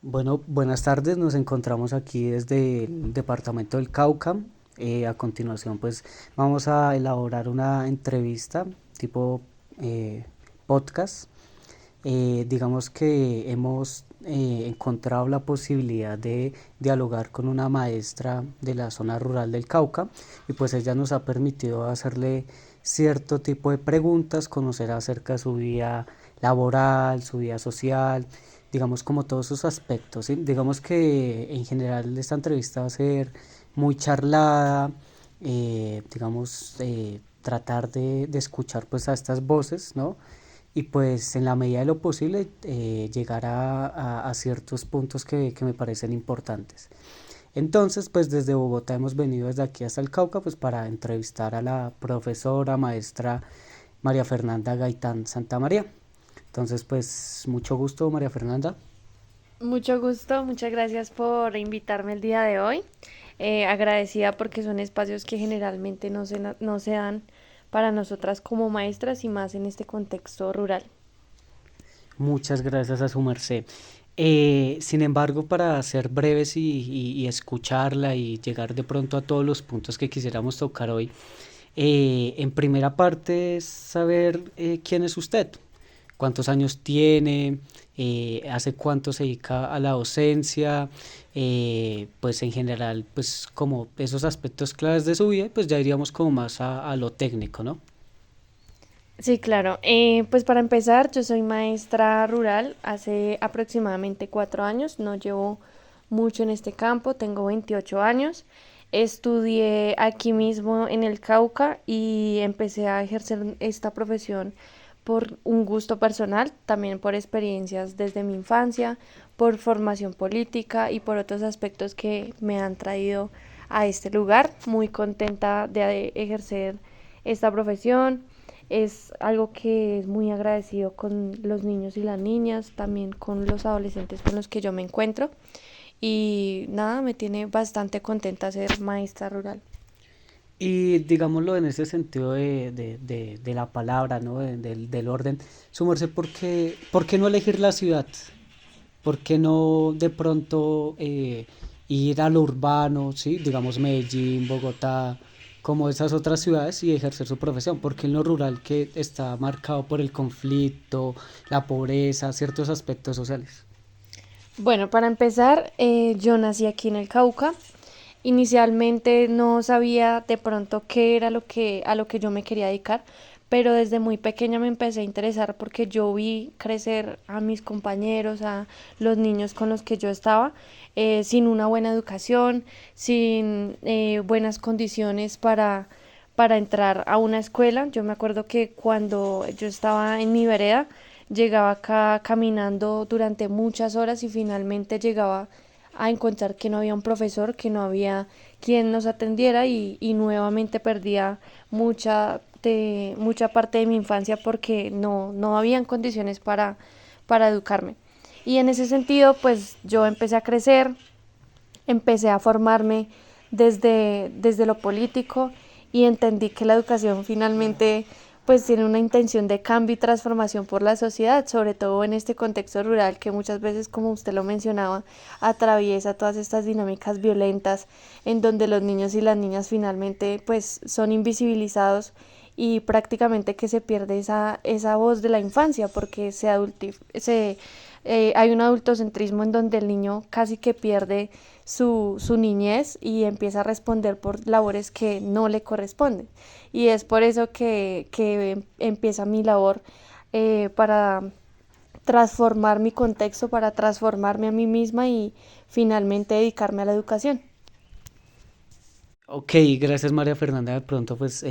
Bueno, buenas tardes. Nos encontramos aquí desde el departamento del Cauca. A continuación, pues vamos a elaborar una entrevista tipo eh, podcast. Digamos que hemos encontrado la posibilidad de dialogar con una maestra de la zona rural del Cauca y pues ella nos ha permitido hacerle cierto tipo de preguntas, conocer acerca de su vida laboral, su vida social, digamos como todos sus aspectos, ¿sí? Digamos que en general esta entrevista va a ser muy charlada, digamos, tratar de escuchar pues a estas voces, ¿no? Y pues en la medida de lo posible llegar a ciertos puntos que me parecen importantes. Entonces, pues desde Bogotá hemos venido desde aquí hasta el Cauca pues para entrevistar a la profesora, maestra María Fernanda Gaitán Santamaría. Entonces, pues mucho gusto, María Fernanda. Mucho gusto, muchas gracias por invitarme el día de hoy. Agradecida porque son espacios que generalmente no se dan para nosotras como maestras y más en este contexto rural. Muchas gracias a su merced. Sin embargo, para ser breves y escucharla y llegar de pronto a todos los puntos que quisiéramos tocar hoy, en primera parte es saber quién es usted, cuántos años tiene, hace cuánto se dedica a la docencia, pues en general, pues como esos aspectos claves de su vida, pues ya iríamos como más a lo técnico, ¿no? Sí, claro. Pues para empezar, yo soy maestra rural hace aproximadamente 4 años. No llevo mucho en este campo, tengo 28 años. Estudié aquí mismo en el Cauca y empecé a ejercer esta profesión por un gusto personal, también por experiencias desde mi infancia, por formación política y por otros aspectos que me han traído a este lugar. Muy contenta de ejercer esta profesión. Es algo que es muy agradecido con los niños y las niñas, también con los adolescentes con los que yo me encuentro. Y nada, me tiene bastante contenta ser maestra rural. Y digámoslo en ese sentido de la palabra, ¿no? Del orden, su merced, por qué no elegir la ciudad? ¿Por qué no de pronto ir a lo urbano, ¿sí? Digamos Medellín, Bogotá, como esas otras ciudades y ejercer su profesión? Porque en lo rural que está marcado por el conflicto, la pobreza, ciertos aspectos sociales. Bueno, para empezar, yo nací aquí en el Cauca. Inicialmente no sabía de pronto qué era a lo que yo me quería dedicar, pero desde muy pequeña me empecé a interesar porque yo vi crecer a mis compañeros, a los niños con los que yo estaba, sin una buena educación, sin buenas condiciones para entrar a una escuela. Yo me acuerdo que cuando yo estaba en mi vereda, llegaba acá caminando durante muchas horas y finalmente llegaba a encontrar que no había un profesor, que no había quien nos atendiera y nuevamente perdía mucha parte de mi infancia porque no habían condiciones para educarme. Y en ese sentido, pues yo empecé a crecer, empecé a formarme desde lo político y entendí que la educación finalmente pues tiene una intención de cambio y transformación por la sociedad, sobre todo en este contexto rural que muchas veces, como usted lo mencionaba, atraviesa todas estas dinámicas violentas en donde los niños y las niñas finalmente pues son invisibilizados y prácticamente que se pierde esa voz de la infancia porque hay un adultocentrismo en donde el niño casi que pierde su niñez y empieza a responder por labores que no le corresponden. Y es por eso que empieza mi labor para transformar mi contexto, para transformarme a mí misma y finalmente dedicarme a la educación. Ok, gracias María Fernanda. De pronto, pues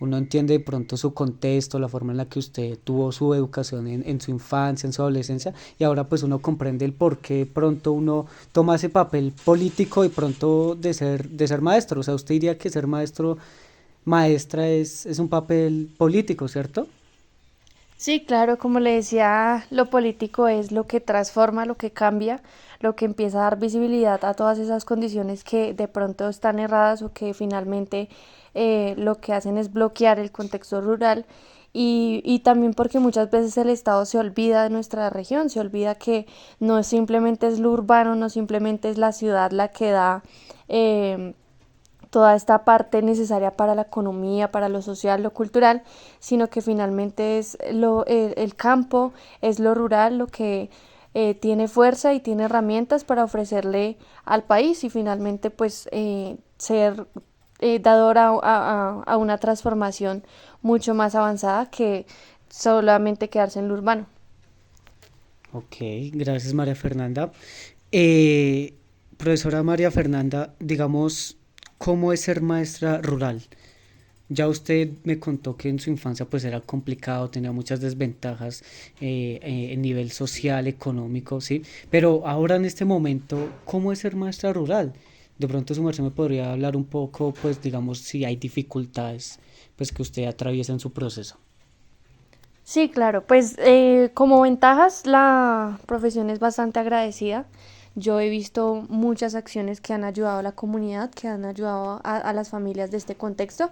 uno entiende de pronto su contexto, la forma en la que usted tuvo su educación en su infancia, en su adolescencia, y ahora pues uno comprende el por qué pronto uno toma ese papel político de pronto de ser maestro. O sea, usted diría que ser maestro, maestra es un papel político, ¿cierto? Sí, claro, como le decía, lo político es lo que transforma, lo que cambia, lo que empieza a dar visibilidad a todas esas condiciones que de pronto están erradas o que finalmente lo que hacen es bloquear el contexto rural y también porque muchas veces el Estado se olvida de nuestra región, se olvida que no simplemente es lo urbano, no simplemente es la ciudad la que da eh, toda esta parte necesaria para la economía, para lo social, lo cultural, sino que finalmente es el campo, es lo rural lo que tiene fuerza y tiene herramientas para ofrecerle al país y finalmente pues ser dador a una transformación mucho más avanzada que solamente quedarse en lo urbano. Ok, gracias María Fernanda. Eh, Profesora María Fernanda, digamos, ¿cómo es ser maestra rural? Ya usted me contó que en su infancia pues era complicado, tenía muchas desventajas en nivel social, económico, ¿sí? Pero ahora en este momento, ¿cómo es ser maestra rural? De pronto su merced me podría hablar un poco, pues digamos, si hay dificultades pues que usted atraviesa en su proceso. Sí, claro, pues como ventajas la profesión es bastante agradecida. Yo he visto muchas acciones que han ayudado a la comunidad, que han ayudado a las familias de este contexto,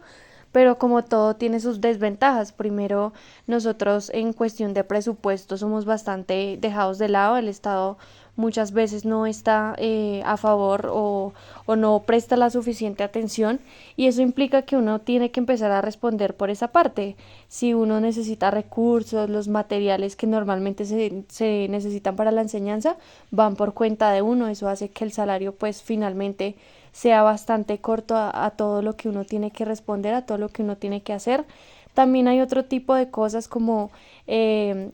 pero como todo tiene sus desventajas. Primero, nosotros en cuestión de presupuesto somos bastante dejados de lado. El Estado muchas veces no está a favor o no presta la suficiente atención y eso implica que uno tiene que empezar a responder por esa parte. Si uno necesita recursos, los materiales que normalmente se necesitan para la enseñanza van por cuenta de uno, eso hace que el salario pues finalmente sea bastante corto a todo lo que uno tiene que responder, a todo lo que uno tiene que hacer. También hay otro tipo de cosas como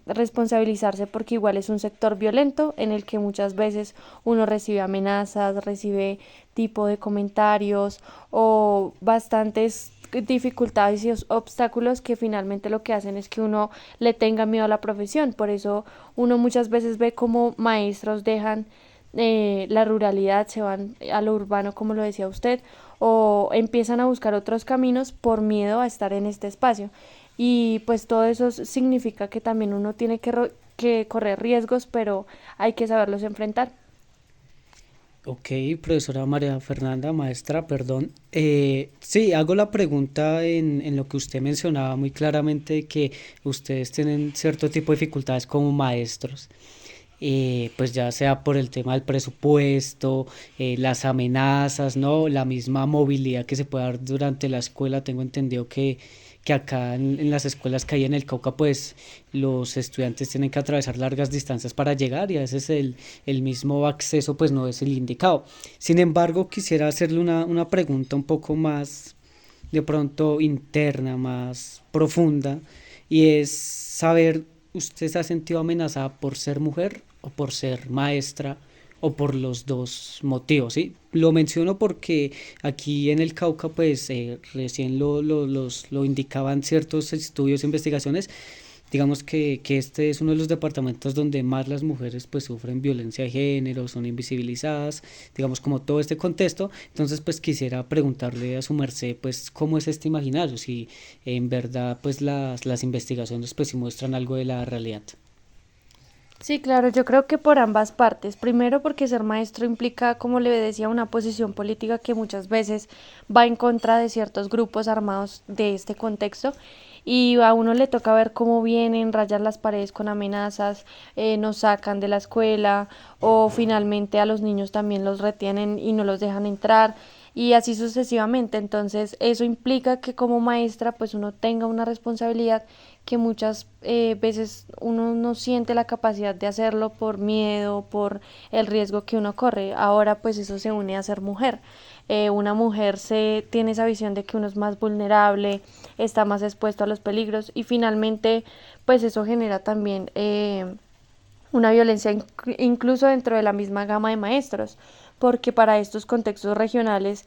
responsabilizarse porque igual es un sector violento en el que muchas veces uno recibe amenazas, recibe tipo de comentarios o bastantes dificultades y obstáculos que finalmente lo que hacen es que uno le tenga miedo a la profesión. Por eso uno muchas veces ve como maestros dejan la ruralidad, se van a lo urbano, como lo decía usted, o empiezan a buscar otros caminos por miedo a estar en este espacio. Y pues todo eso significa que también uno tiene que correr riesgos, pero hay que saberlos enfrentar. Ok, profesora María Fernanda, maestra, perdón. Sí, hago la pregunta en lo que usted mencionaba muy claramente que ustedes tienen cierto tipo de dificultades como maestros, pues ya sea por el tema del presupuesto, las amenazas, ¿no? La misma movilidad que se puede dar durante la escuela. Tengo entendido que acá en las escuelas que hay en el Cauca, pues los estudiantes tienen que atravesar largas distancias para llegar y a veces el mismo acceso pues no es el indicado. Sin embargo, quisiera hacerle una pregunta un poco más de pronto interna, más profunda, y es saber, ¿usted se ha sentido amenazada por ser mujer o por ser maestra o por los dos motivos? ¿Sí? Lo menciono porque aquí en el Cauca, pues recién lo indicaban ciertos estudios e investigaciones. Digamos que este es uno de los departamentos donde más las mujeres pues sufren violencia de género, son invisibilizadas, digamos como todo este contexto. Entonces pues quisiera preguntarle a su merced pues cómo es este imaginario, si en verdad pues las investigaciones pues si muestran algo de la realidad. Sí, claro, yo creo que por ambas partes. Primero porque ser maestro implica, como le decía, una posición política que muchas veces va en contra de ciertos grupos armados de este contexto y a uno le toca ver cómo vienen, rayar las paredes con amenazas, nos sacan de la escuela o finalmente a los niños también los retienen y no los dejan entrar y así sucesivamente. Entonces eso implica que como maestra pues uno tenga una responsabilidad que muchas veces uno no siente la capacidad de hacerlo por miedo, por el riesgo que uno corre. Ahora pues eso se une a ser mujer. Una mujer se tiene esa visión de que uno es más vulnerable, está más expuesto a los peligros y finalmente pues eso genera también una violencia incluso dentro de la misma gama de maestros, porque para estos contextos regionales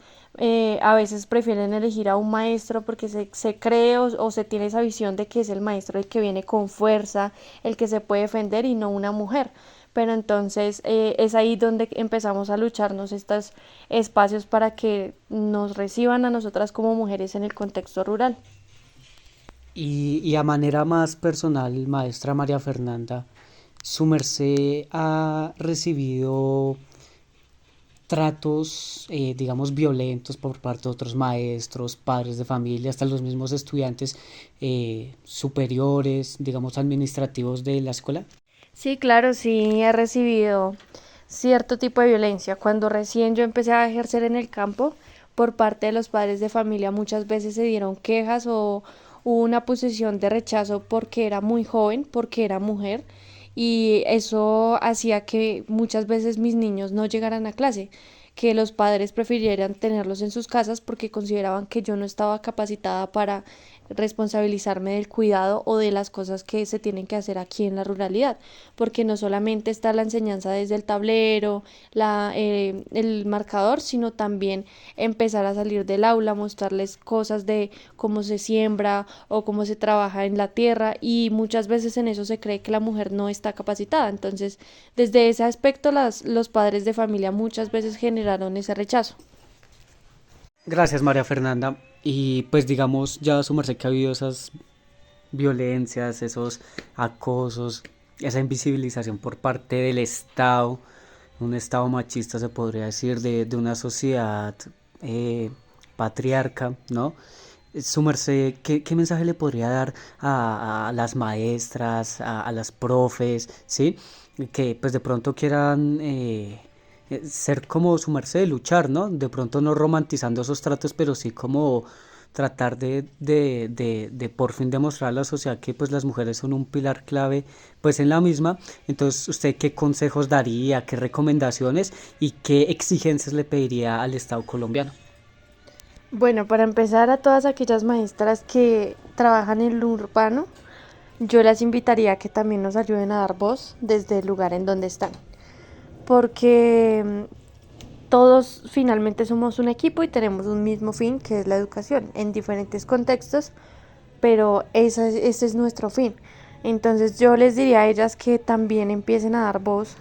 a veces prefieren elegir a un maestro porque se cree o se tiene esa visión de que es el maestro el que viene con fuerza, el que se puede defender y no una mujer. Pero entonces es ahí donde empezamos a lucharnos estos espacios para que nos reciban a nosotras como mujeres en el contexto rural. Y a manera más personal, maestra María Fernanda, ¿su merced ha recibido tratos, digamos, violentos por parte de otros maestros, padres de familia, hasta los mismos estudiantes superiores, digamos, administrativos de la escuela? Sí, claro, sí he recibido cierto tipo de violencia. Cuando recién yo empecé a ejercer en el campo, por parte de los padres de familia muchas veces se dieron quejas o hubo una posición de rechazo porque era muy joven, porque era mujer, y eso hacía que muchas veces mis niños no llegaran a clase, que los padres prefirieran tenerlos en sus casas porque consideraban que yo no estaba capacitada para responsabilizarme del cuidado o de las cosas que se tienen que hacer aquí en la ruralidad, porque no solamente está la enseñanza desde el tablero, el marcador, sino también empezar a salir del aula, mostrarles cosas de cómo se siembra o cómo se trabaja en la tierra, y muchas veces en eso se cree que la mujer no está capacitada. Entonces, desde ese aspecto, los padres de familia muchas veces generaron ese rechazo. Gracias, María Fernanda. Y pues digamos, ya su merced que ha habido esas violencias, esos acosos, esa invisibilización por parte del Estado, un Estado machista se podría decir, de una sociedad eh, patriarca, ¿no? Su merced, ¿qué mensaje le podría dar a las maestras, a las profes, ¿sí? Que pues de pronto quieran ser como su merced, luchar, ¿no? De pronto no romantizando esos tratos, pero sí como tratar de por fin demostrar a la sociedad que pues las mujeres son un pilar clave pues en la misma. Entonces, ¿usted qué consejos daría, qué recomendaciones y qué exigencias le pediría al Estado colombiano? Bueno, para empezar, a todas aquellas maestras que trabajan en lo urbano, yo las invitaría a que también nos ayuden a dar voz desde el lugar en donde están, porque todos finalmente somos un equipo y tenemos un mismo fin, que es la educación, en diferentes contextos, pero ese es nuestro fin. Entonces yo les diría a ellas que también empiecen a dar voz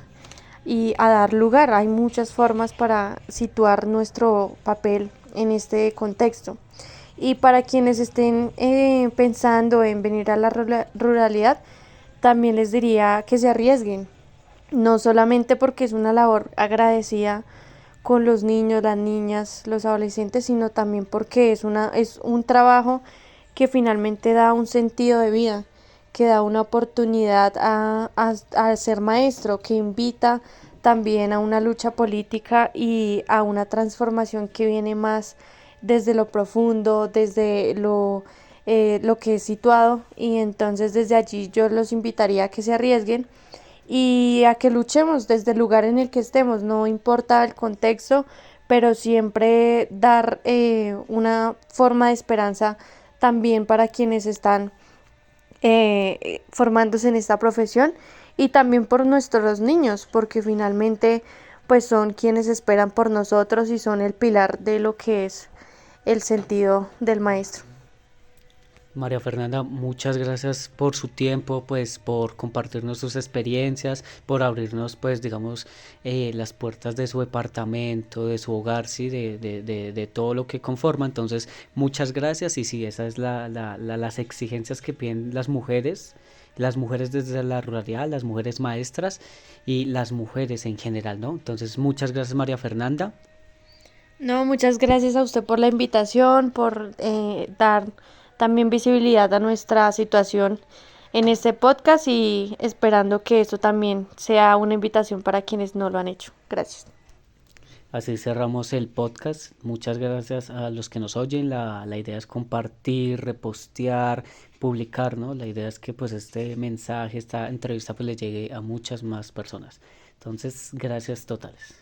y a dar lugar. Hay muchas formas para situar nuestro papel en este contexto. Y para quienes estén pensando en venir a la ruralidad, también les diría que se arriesguen, no solamente porque es una labor agradecida con los niños, las niñas, los adolescentes, sino también porque es un trabajo que finalmente da un sentido de vida, que da una oportunidad a ser maestro, que invita también a una lucha política y a una transformación que viene más desde lo profundo, desde lo que es situado, y entonces desde allí yo los invitaría a que se arriesguen y a que luchemos desde el lugar en el que estemos, no importa el contexto, pero siempre dar una forma de esperanza también para quienes están formándose en esta profesión, y también por nuestros niños, porque finalmente pues son quienes esperan por nosotros y son el pilar de lo que es el sentido del maestro. María Fernanda, muchas gracias por su tiempo, pues por compartirnos sus experiencias, por abrirnos, pues digamos, las puertas de su departamento, de su hogar, sí, de todo lo que conforma. Entonces, muchas gracias y sí, esa es las exigencias que piden las mujeres desde la ruralidad, las mujeres maestras y las mujeres en general, ¿no? Entonces, muchas gracias, María Fernanda. No, muchas gracias a usted por la invitación, por dar también visibilidad a nuestra situación en este podcast, y esperando que esto también sea una invitación para quienes no lo han hecho. Gracias. Así cerramos el podcast. Muchas gracias a los que nos oyen. La idea es compartir, repostear, publicar, ¿no? La idea es que pues este mensaje, esta entrevista pues le llegue a muchas más personas. Entonces, gracias totales.